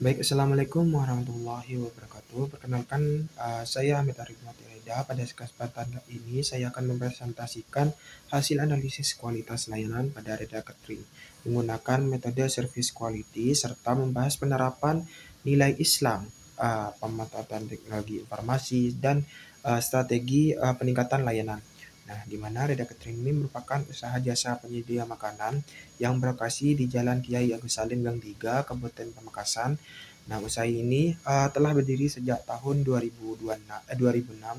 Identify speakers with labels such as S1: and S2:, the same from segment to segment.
S1: Baik, Assalamualaikum warahmatullahi wabarakatuh. Perkenalkan, saya Amit Arif Reda. Pada kesempatan ini, saya akan mempresentasikan hasil analisis kualitas layanan pada Reda Catering menggunakan metode service quality serta membahas penerapan nilai Islam, pemanfaatan teknologi informasi, dan strategi peningkatan layanan. Nah, di mana Reda Catering ini merupakan usaha jasa penyedia makanan yang berlokasi di Jalan Kiai Agus Salim Gang 3, Kabupaten Pamekasan. Nah, usaha ini telah berdiri sejak tahun 2006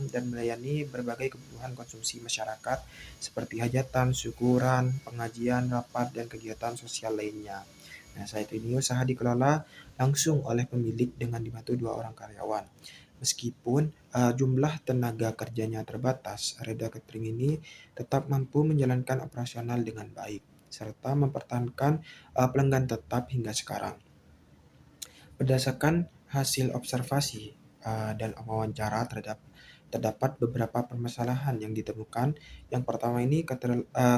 S1: dan melayani berbagai kebutuhan konsumsi masyarakat seperti hajatan, syukuran, pengajian, rapat, dan kegiatan sosial lainnya. Nah, saat ini usaha dikelola langsung oleh pemilik dengan dibantu 2 orang karyawan. Meskipun jumlah tenaga kerjanya terbatas, Reda Catering ini tetap mampu menjalankan operasional dengan baik serta mempertahankan pelanggan tetap hingga sekarang. Berdasarkan hasil observasi dan wawancara terdapat beberapa permasalahan yang ditemukan. Yang pertama ini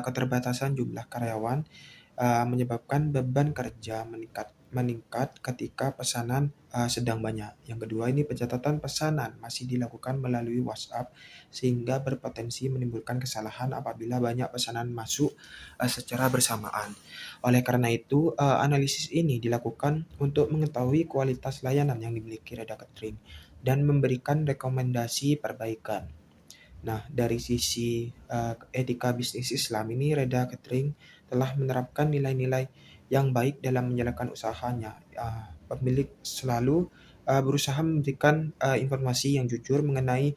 S1: keterbatasan jumlah karyawan menyebabkan beban kerja meningkat ketika pesanan sedang banyak. Yang kedua ini pencatatan pesanan masih dilakukan melalui WhatsApp sehingga berpotensi menimbulkan kesalahan apabila banyak pesanan masuk secara bersamaan. Oleh karena itu, analisis ini dilakukan untuk mengetahui kualitas layanan yang dimiliki Reda Catering dan memberikan rekomendasi perbaikan. Nah, dari sisi etika bisnis Islam ini, Reda Catering telah menerapkan nilai-nilai yang baik dalam menjalankan usahanya. Pemilik selalu berusaha memberikan informasi yang jujur mengenai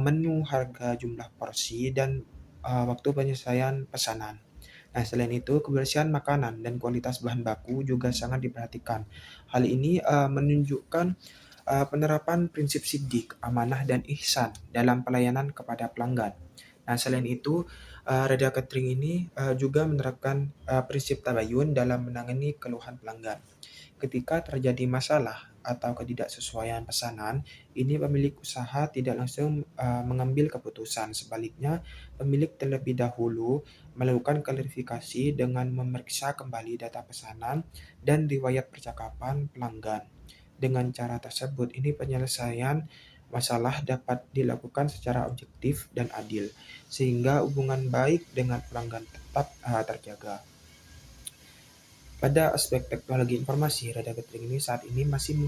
S1: menu, harga, jumlah porsi, dan waktu penyelesaian pesanan. Nah, selain itu, kebersihan makanan dan kualitas bahan baku juga sangat diperhatikan. Hal ini menunjukkan penerapan prinsip sidik, amanah, dan ihsan dalam pelayanan kepada pelanggan. Nah, selain itu, Reda Catering ini juga menerapkan prinsip tabayun dalam menangani keluhan pelanggan. Ketika terjadi masalah atau ketidaksesuaian pesanan, ini pemilik usaha tidak langsung mengambil keputusan. Sebaliknya, pemilik terlebih dahulu melakukan klarifikasi dengan memeriksa kembali data pesanan dan riwayat percakapan pelanggan. Dengan cara tersebut, ini penyelesaian masalah dapat dilakukan secara objektif dan adil, sehingga hubungan baik dengan pelanggan tetap terjaga. Pada aspek teknologi informasi, Reda Catering ini saat ini masih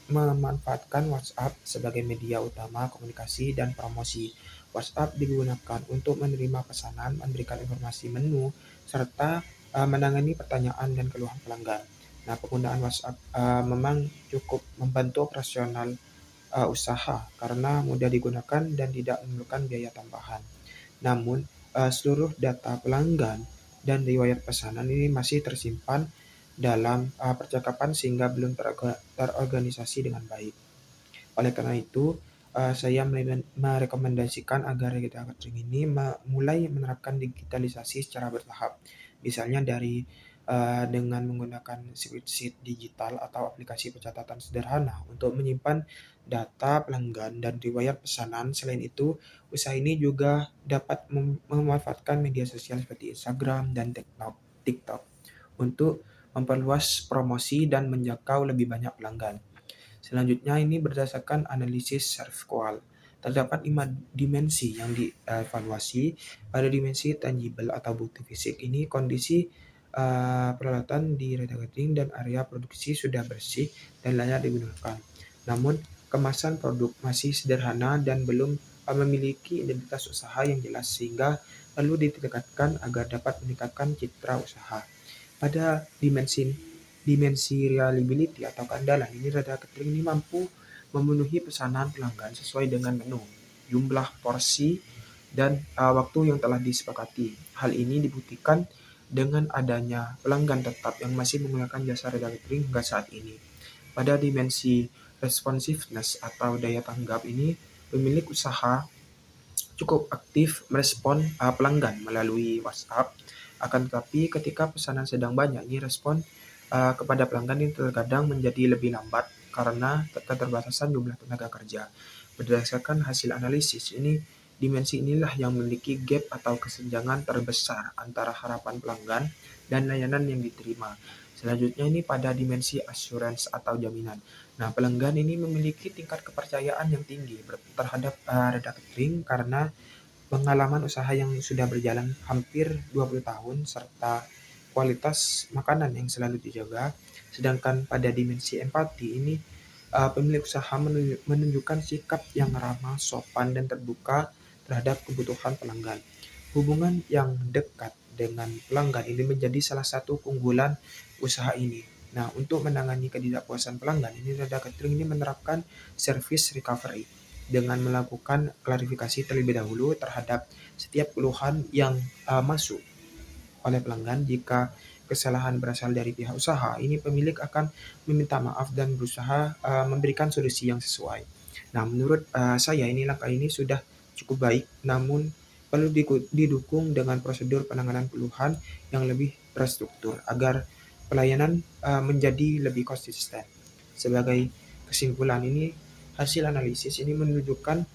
S1: memanfaatkan WhatsApp sebagai media utama komunikasi dan promosi. WhatsApp digunakan untuk menerima pesanan, memberikan informasi menu, serta menangani pertanyaan dan keluhan pelanggan. Nah, penggunaan WhatsApp memang cukup membantu operasional usaha karena mudah digunakan dan tidak memerlukan biaya tambahan. Namun, seluruh data pelanggan dan riwayat pesanan ini masih tersimpan dalam percakapan sehingga belum terorganisasi dengan baik. Oleh karena itu, saya merekomendasikan agar Reda Catering ini mulai menerapkan digitalisasi secara bertahap. Misalnya dengan menggunakan spreadsheet digital atau aplikasi pencatatan sederhana untuk menyimpan data pelanggan dan riwayat pesanan. Selain itu, usaha ini juga dapat memanfaatkan media sosial seperti Instagram dan TikTok untuk memperluas promosi dan menjangkau lebih banyak pelanggan. Selanjutnya ini berdasarkan analisis ServQual. Terdapat 5 dimensi yang dievaluasi. Pada dimensi tangible atau bukti fisik ini kondisi peralatan di Reda Catering dan area produksi sudah bersih dan layak digunakan. Namun kemasan produk masih sederhana dan belum memiliki identitas usaha yang jelas sehingga perlu ditingkatkan agar dapat meningkatkan citra usaha. Pada dimensi reliability atau keandalan, ini Reda Catering ini mampu memenuhi pesanan pelanggan sesuai dengan menu, jumlah porsi, dan waktu yang telah disepakati. Hal ini dibuktikan dengan adanya pelanggan tetap yang masih menggunakan jasa Reda Catering hingga saat ini. Pada dimensi responsiveness atau daya tanggap ini, pemilik usaha cukup aktif merespon pelanggan melalui WhatsApp. Akan tetapi ketika pesanan sedang banyak, ini respon kepada pelanggan ini terkadang menjadi lebih lambat karena keterbatasan jumlah tenaga kerja. Berdasarkan hasil analisis ini, dimensi inilah yang memiliki gap atau kesenjangan terbesar antara harapan pelanggan dan layanan yang diterima. Selanjutnya ini pada dimensi assurance atau jaminan. Nah, pelanggan ini memiliki tingkat kepercayaan yang tinggi terhadap Reda Catering karena pengalaman usaha yang sudah berjalan hampir 20 tahun serta kualitas makanan yang selalu dijaga. Sedangkan pada dimensi empati ini pemilik usaha menunjukkan sikap yang ramah, sopan, dan terbuka terhadap kebutuhan pelanggan. Hubungan yang dekat dengan pelanggan ini menjadi salah satu keunggulan usaha ini. Nah, untuk menangani ketidakpuasan pelanggan, ini Reda Catering ini menerapkan service recovery dengan melakukan klarifikasi terlebih dahulu terhadap setiap keluhan yang masuk oleh pelanggan. Jika kesalahan berasal dari pihak usaha, ini pemilik akan meminta maaf dan berusaha memberikan solusi yang sesuai. Nah, menurut saya ini langkah ini sudah cukup baik, namun perlu didukung dengan prosedur penanganan keluhan yang lebih terstruktur agar pelayanan menjadi lebih konsisten. Sebagai kesimpulan ini, hasil analisis ini menunjukkan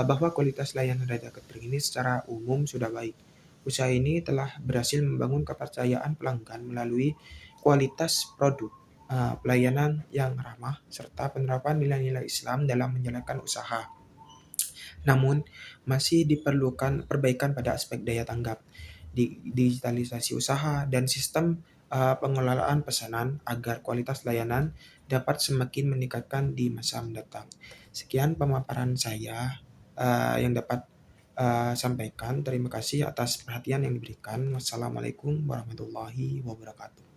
S1: bahwa kualitas layanan Raja Catering ini secara umum sudah baik. Usaha ini telah berhasil membangun kepercayaan pelanggan melalui kualitas produk, pelayanan yang ramah, serta penerapan nilai-nilai Islam dalam menjalankan usaha. Namun, masih diperlukan perbaikan pada aspek daya tanggap, digitalisasi usaha, dan sistem pengelolaan pesanan agar kualitas layanan dapat semakin meningkatkan di masa mendatang. Sekian pemaparan saya yang dapat sampaikan. Terima kasih atas perhatian yang diberikan. Wassalamualaikum warahmatullahi wabarakatuh.